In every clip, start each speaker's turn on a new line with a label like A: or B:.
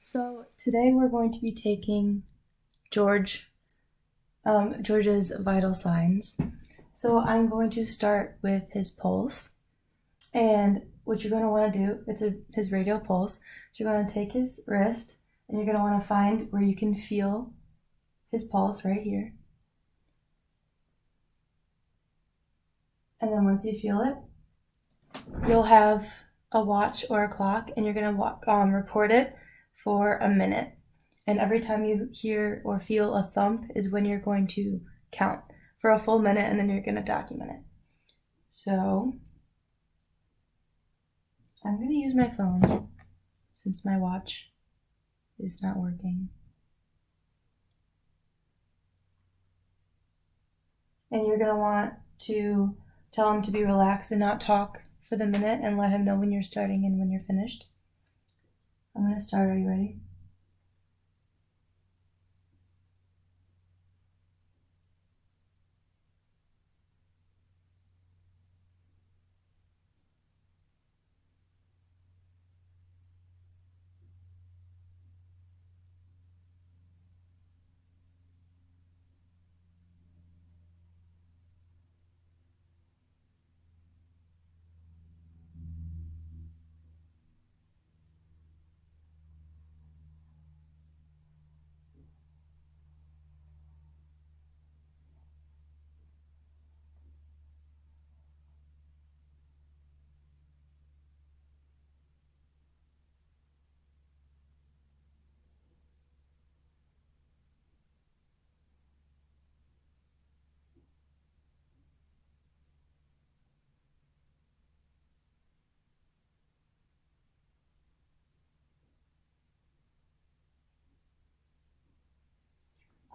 A: So today we're going to be taking George's vital signs. So I'm going to start with his pulse, and what you're going to want to do, it's his radial pulse. So you're going to take his wrist, and you're going to want to find where you can feel his pulse right here. And then once you feel it, you'll have a watch or a clock, and you're going to record it for a minute. And every time you hear or feel a thump is when you're going to count for a full minute, and then you're going to document it. So I'm going to use my phone since my watch is not working. And you're going to want to tell him to be relaxed and not talk for the minute, and let him know when you're starting and when you're finished. I'm going to start. Are you ready?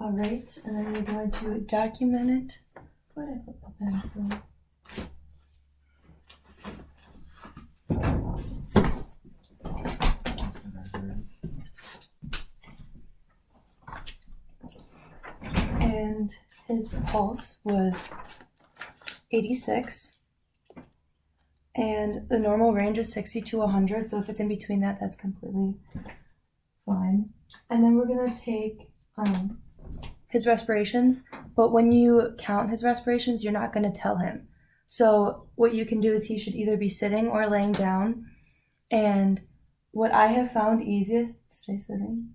A: All right, and then you're going to document it. Where did I put the pencil? And his pulse was 86, and the normal range is 60 to 100, so if it's in between that, that's completely fine. And then we're going to take his respirations, but when you count his respirations, you're not going to tell him. So what you can do is he should either be sitting or laying down, and what I have found easiest, stay sitting.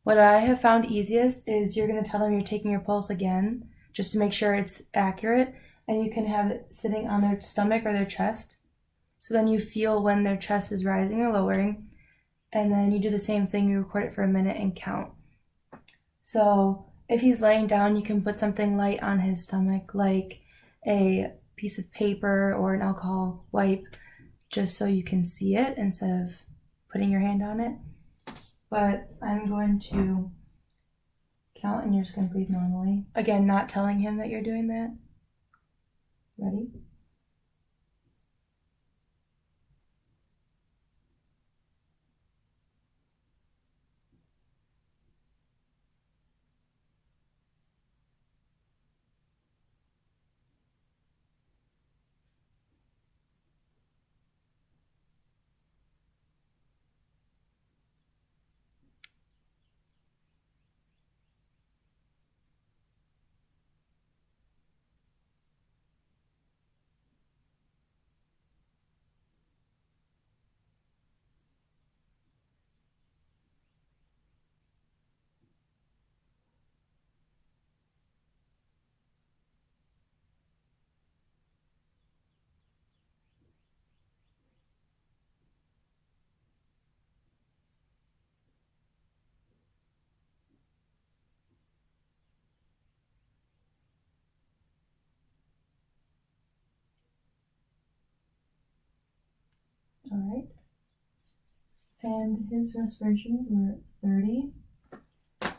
A: What I have found easiest is you're going to tell them you're taking your pulse again, just to make sure it's accurate, and you can have it sitting on their stomach or their chest. So then you feel when their chest is rising or lowering, and then you do the same thing, you record it for a minute and count. So if he's laying down, you can put something light on his stomach, like a piece of paper or an alcohol wipe, just so you can see it instead of putting your hand on it. But I'm going to count, and you're just going to breathe normally. Again, not telling him that you're doing that. Ready? All right. And his respirations were 30,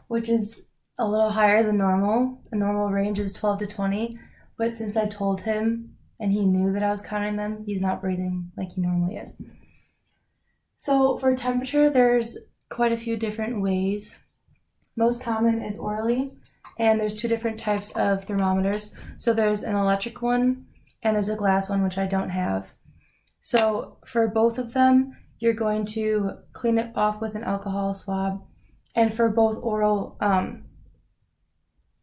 A: which is a little higher than normal. The normal range is 12 to 20, but since I told him and he knew that I was counting them, he's not breathing like he normally is. So for temperature, there's quite a few different ways. Most common is orally, and there's two different types of thermometers. So there's an electric one, and there's a glass one, which I don't have. So for both of them, you're going to clean it off with an alcohol swab. And for both oral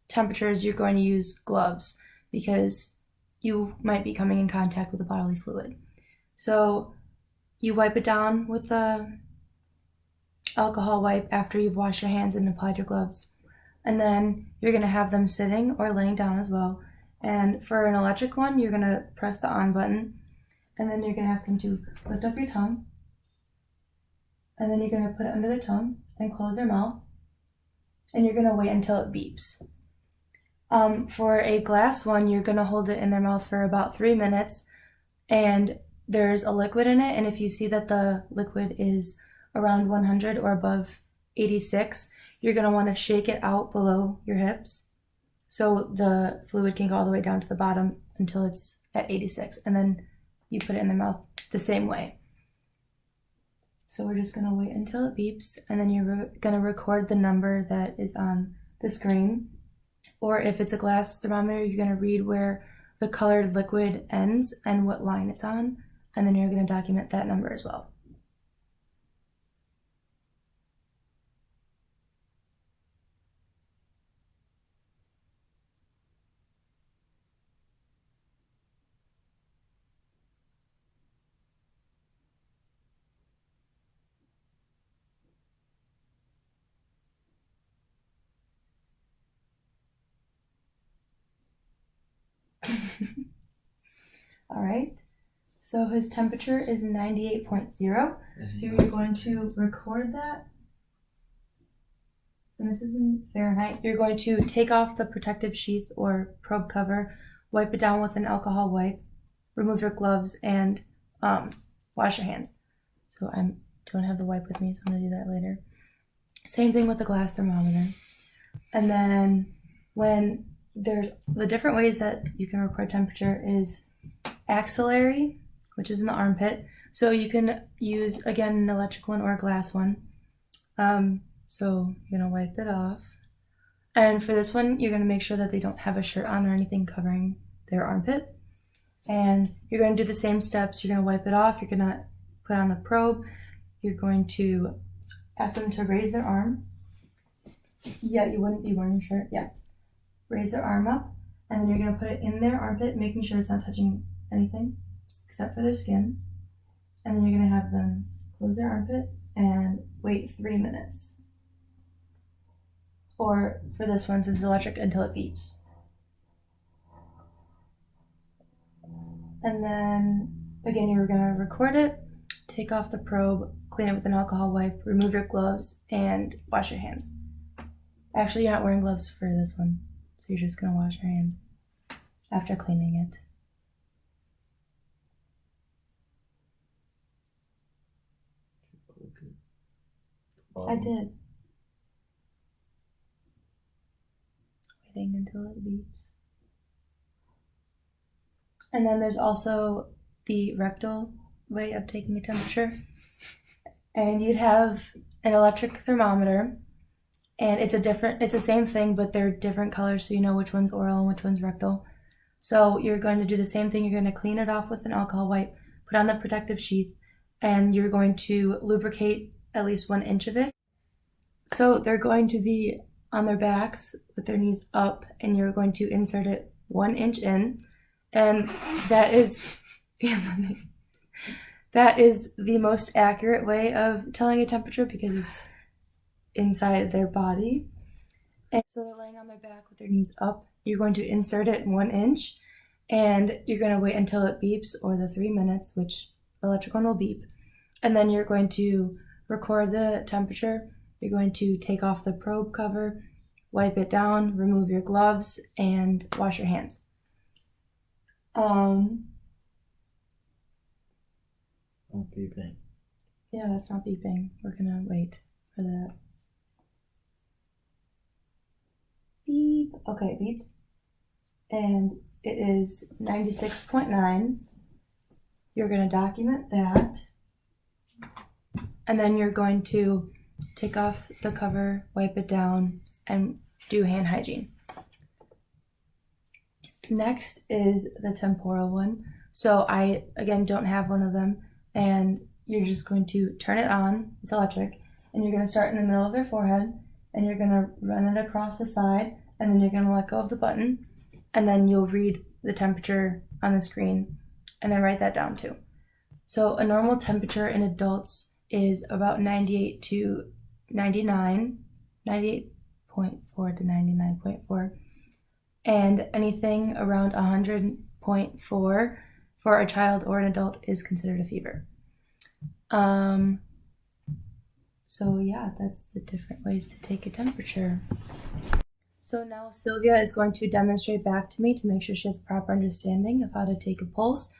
A: temperatures, you're going to use gloves because you might be coming in contact with a bodily fluid. So you wipe it down with the alcohol wipe after you've washed your hands and applied your gloves. And then you're going to have them sitting or laying down as well. And for an electric one, you're going to press the on button, and then you're going to ask them to lift up your tongue, and then you're going to put it under their tongue and close their mouth, and you're going to wait until it beeps. For a glass one, you're going to hold it in their mouth for about 3 minutes, and there's a liquid in it, and if you see that the liquid is around 100 or above 86, you're going to want to shake it out below your hips so the fluid can go all the way down to the bottom until it's at 86, and then you put it in the mouth the same way. So we're just going to wait until it beeps, and then you're going to record the number that is on the screen. Or if it's a glass thermometer, you're going to read where the colored liquid ends and what line it's on, and then you're going to document that number as well. All right, so his temperature is 98.0, so you're going to record that, and this is in Fahrenheit. You're going to take off the protective sheath or probe cover, wipe it down with an alcohol wipe, remove your gloves, and wash your hands. So I don't have the wipe with me, so I'm going to do that later. Same thing with the glass thermometer. And then when there's the different ways that you can record temperature is axillary, which is in the armpit. So you can use, again, an electric one or a glass one. So you're going to wipe it off. And for this one, you're going to make sure that they don't have a shirt on or anything covering their armpit. And you're going to do the same steps. You're going to wipe it off. You're going to put on the probe. You're going to ask them to raise their arm. Yeah, you wouldn't be wearing a shirt. Yeah. Raise their arm up. And then you're going to put it in their armpit, making sure it's not touching anything except for their skin. And then you're going to have them close their armpit and wait 3 minutes. Or for this one, since it's electric, until it beeps. And then, again, you're going to record it, take off the probe, clean it with an alcohol wipe, remove your gloves, and wash your hands. Actually, you're not wearing gloves for this one, so you're just going to wash your hands after cleaning it. I did. Waiting until it beeps. And then there's also the rectal way of taking a temperature. And you'd have an electric thermometer, and it's the same thing, but they're different colors, so you know which one's oral and which one's rectal. So you're going to do the same thing. You're going to clean it off with an alcohol wipe, put on the protective sheath, and you're going to lubricate at least 1 inch of it. So they're going to be on their backs with their knees up, and you're going to insert it 1 inch in, and that is the most accurate way of telling a temperature because it's inside their body. And so they're laying on their back with their knees up. You're going to insert it 1 inch, and you're going to wait until it beeps, or the 3 minutes, which the electric one will beep. And then you're going to record the temperature. You're going to take off the probe cover, wipe it down, remove your gloves, and wash your hands.
B: Not beeping.
A: Yeah, that's not beeping. We're gonna wait for that. Beep. Okay, it beeped. And it is 96.9. You're gonna document that. And then you're going to take off the cover, wipe it down, and do hand hygiene. Next is the temporal one. So I, again, don't have one of them, and you're just going to turn it on. It's electric. And you're going to start in the middle of their forehead. And you're going to run it across the side. And then you're going to let go of the button. And then you'll read the temperature on the screen. And then write that down too. So a normal temperature in adults is about 98 to 99. 98.4 to 99.4. And anything around 100.4 for a child or an adult is considered a fever. So yeah, that's the different ways to take a temperature. So now Sylvia is going to demonstrate back to me to make sure she has proper understanding of how to take a pulse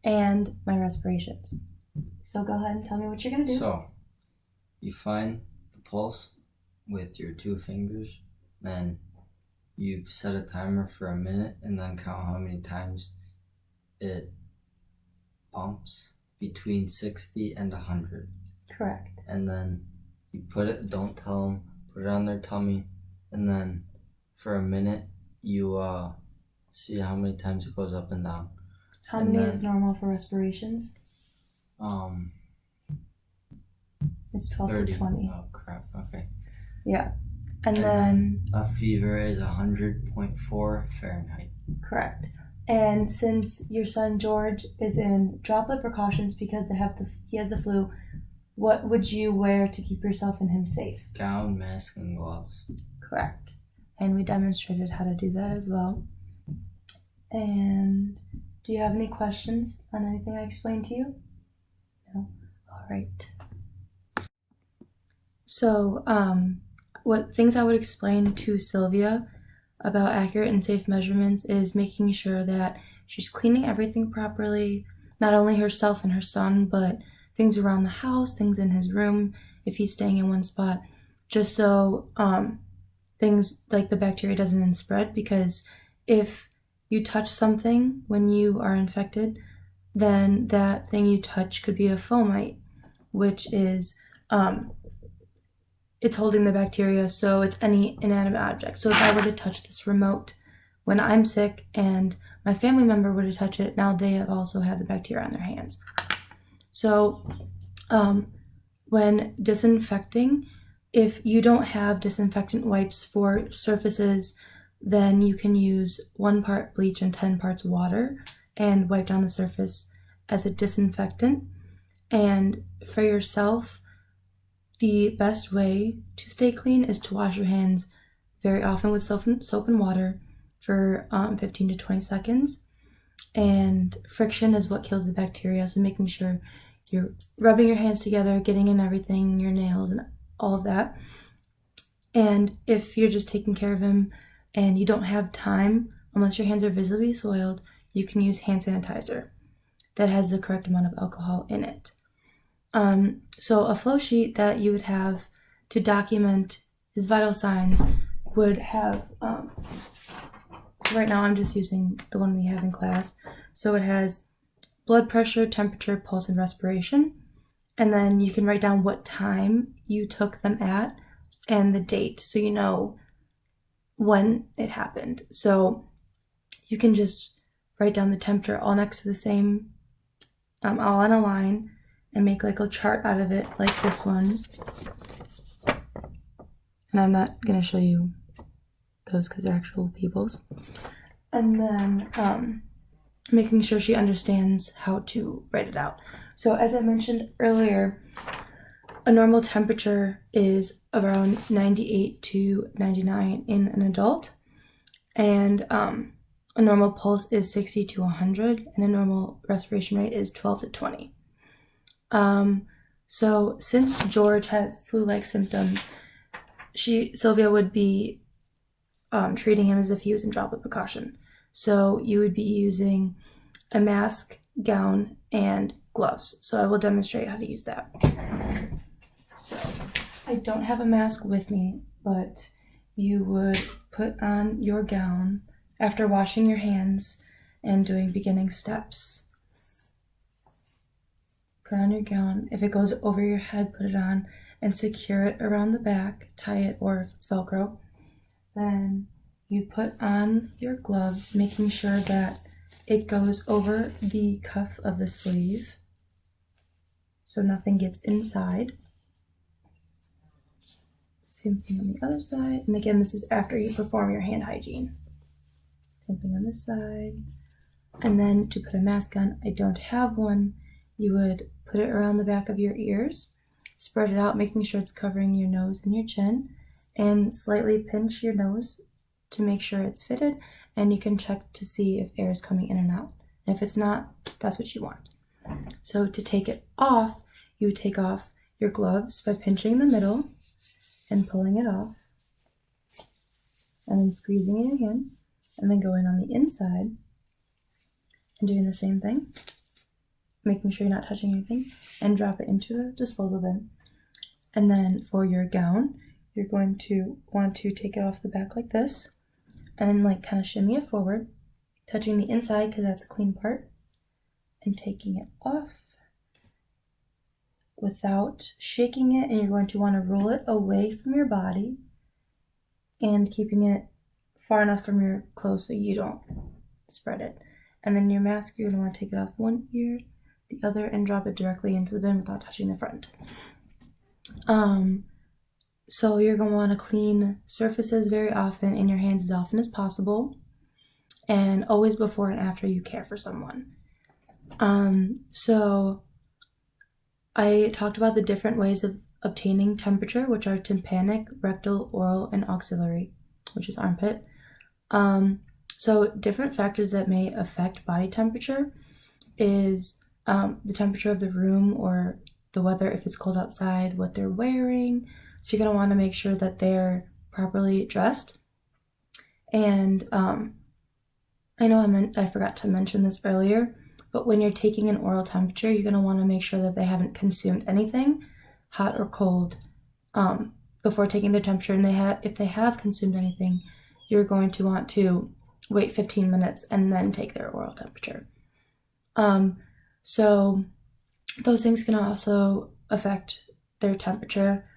A: and my respirations. So go ahead and tell me what you're going to do.
B: So, you find the pulse with your 2 fingers, then you set a timer for a minute and then count how many times it pumps between 60 and 100.
A: Correct.
B: And then you put it, don't tell them, put it on their tummy, and then for a minute you see how many times it goes up and down.
A: How many is normal for respirations? It's 12
B: 30.
A: to 20.
B: Oh crap, okay.
A: Yeah. And then
B: a fever is 100.4 Fahrenheit.
A: Correct. And since your son George is in droplet precautions because he has the flu, what would you wear to keep yourself and him safe?
B: Gown, mask, and gloves.
A: Correct. And we demonstrated how to do that as well. And do you have any questions on anything I explained to you? No? All right. So, what things I would explain to Sylvia about accurate and safe measurements is making sure that she's cleaning everything properly, not only herself and her son, but things around the house, things in his room, if he's staying in one spot, just so things like the bacteria doesn't spread, because if you touch something when you are infected, then that thing you touch could be a fomite, which is it's holding the bacteria, so it's any inanimate object. So if I were to touch this remote when I'm sick and my family member were to touch it, now they have also have the bacteria on their hands. So when disinfecting, if you don't have disinfectant wipes for surfaces, then you can use 1 part bleach and 10 parts water and wipe down the surface as a disinfectant. And for yourself, the best way to stay clean is to wash your hands very often with soap and water for 15 to 20 seconds. And friction is what kills the bacteria, so making sure you're rubbing your hands together, getting in everything, your nails and all of that. And if you're just taking care of him and you don't have time, unless your hands are visibly soiled, you can use hand sanitizer that has the correct amount of alcohol in it. So a flow sheet that you would have to document his vital signs would have, so right now I'm just using the one we have in class. So it has blood pressure, temperature, pulse, and respiration. And then you can write down what time you took them at and the date, so you know when it happened. So you can just write down the temperature all next to the same, all on a line, and make like a chart out of it, like this one. And I'm not gonna show you those because they're actual people's. And then making sure she understands how to write it out. So as I mentioned earlier, a normal temperature is around 98 to 99 in an adult, and a normal pulse is 60 to 100, and a normal respiration rate is 12 to 20. So since George has flu-like symptoms, Sylvia would be treating him as if he was in droplet precaution. So you would be using a mask, gown, and gloves. So I will demonstrate how to use that. So I don't have a mask with me, but you would put on your gown after washing your hands and doing beginning steps. Put on your gown. If it goes over your head, put it on and secure it around the back, tie it, or if it's Velcro. Then you put on your gloves, making sure that it goes over the cuff of the sleeve. so nothing gets inside. Same thing on the other side. And again, this is after you perform your hand hygiene. Same thing on this side. And then to put a mask on, I don't have one. You would put it around the back of your ears, spread it out, making sure it's covering your nose and your chin, and slightly pinch your nose to make sure it's fitted. And you can check to see if air is coming in and out. And if it's not, that's what you want. So to take it off, you would take off your gloves by pinching the middle and pulling it off, and then squeezing it in your hand, and then going on the inside and doing the same thing, making sure you're not touching anything, and drop it into the disposal bin. And then for your gown, you're going to want to take it off the back like this, and then like kind of shimmy it forward, touching the inside because that's a clean part, and taking it off without shaking it. And you're going to want to roll it away from your body and keeping it far enough from your clothes so you don't spread it. And then your mask, you're going to want to take it off one ear, the other, and drop it directly into the bin without touching the front. So you're going to want to clean surfaces very often and your hands as often as possible, and always before and after you care for someone. So I talked about the different ways of obtaining temperature, which are tympanic, rectal, oral, and axillary, which is armpit. So different factors that may affect body temperature is the temperature of the room or the weather, if it's cold outside, what they're wearing. So you're going to want to make sure that they're properly dressed. And I know I forgot to mention this earlier, but when you're taking an oral temperature, you're going to want to make sure that they haven't consumed anything, hot or cold, before taking their temperature. And if they have consumed anything, you're going to want to wait 15 minutes and then take their oral temperature. So those things can also affect their temperature.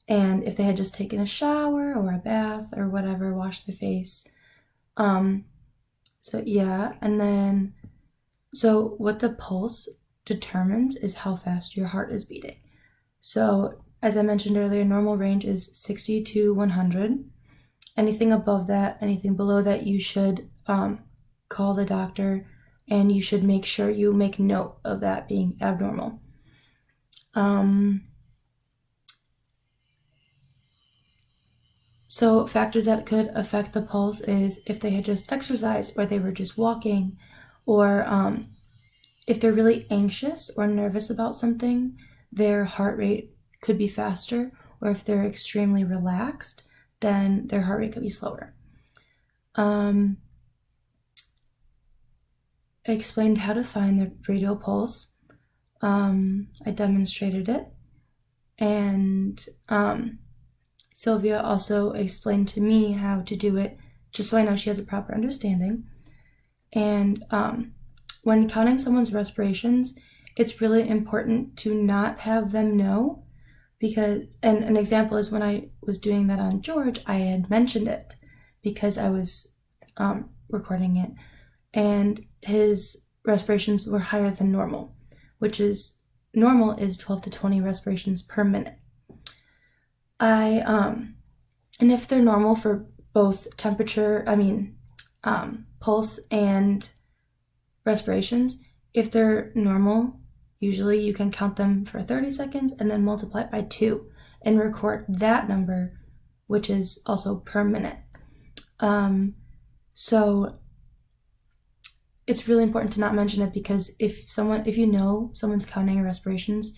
A: And if they had just taken a shower or a bath or whatever, washed their face. So yeah, and then so what the pulse determines is how fast your heart is beating. So as I mentioned earlier, normal range is 60 to 100. Anything above that, anything below that, you should call the doctor, and you should make sure you make note of that being abnormal. So factors that could affect the pulse is if they had just exercised, or they were just walking, or if they're really anxious or nervous about something, their heart rate could be faster, or if they're extremely relaxed, then their heart rate could be slower. I explained how to find the radial pulse. I demonstrated it, and Sylvia also explained to me how to do it, just so I know she has a proper understanding. And when counting someone's respirations, it's really important to not have them know, because, and an example is when I was doing that on George, I had mentioned it because I was recording it, and his respirations were higher than normal, which is normal is 12 to 20 respirations per minute. And if they're normal for both temperature, pulse and respirations, if they're normal, usually you can count them for 30 seconds and then multiply it by 2 and record that number, which is also per minute. So it's really important to not mention it, because if you know someone's counting your respirations,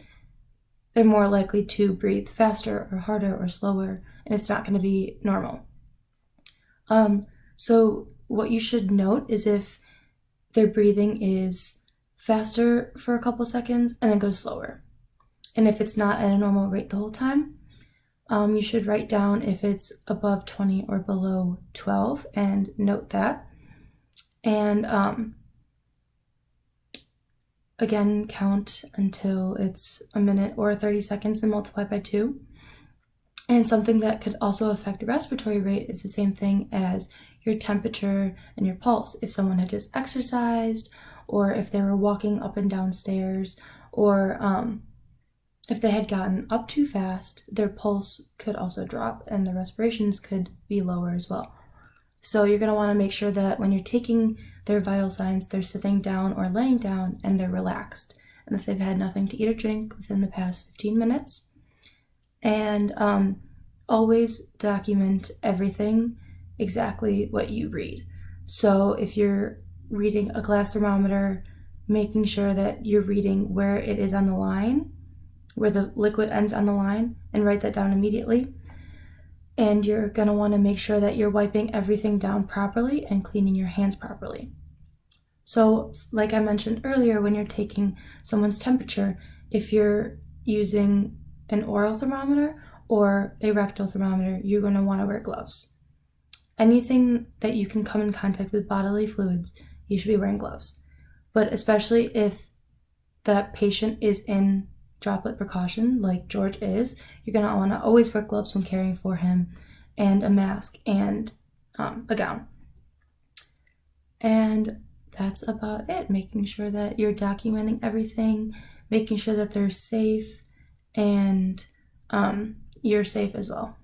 A: they're more likely to breathe faster or harder or slower, and it's not going to be normal. So what you should note is if their breathing is faster for a couple seconds and then goes slower. And if it's not at a normal rate the whole time, you should write down if it's above 20 or below 12 and note that. And again, count until it's a minute or 30 seconds and multiply by 2. And something that could also affect the respiratory rate is the same thing as your temperature and your pulse. If someone had just exercised, or if they were walking up and down stairs, or if they had gotten up too fast, their pulse could also drop and the respirations could be lower as well. So you're going to want to make sure that when you're taking their vital signs, they're sitting down or laying down and they're relaxed. And if they've had nothing to eat or drink within the past 15 minutes. And always document everything exactly what you read. So if you're reading a glass thermometer, making sure that you're reading where it is on the line, where the liquid ends on the line, and write that down immediately. And you're going to want to make sure that you're wiping everything down properly and cleaning your hands properly. So, like I mentioned earlier, when you're taking someone's temperature, if you're using an oral thermometer or a rectal thermometer, you're going to want to wear gloves. Anything that you can come in contact with bodily fluids, you should be wearing gloves. But especially if that patient is in droplet precaution, like George is, you're going to want to always wear gloves when caring for him, and a mask and a gown. And that's about it. Making sure that you're documenting everything, making sure that they're safe, and you're safe as well.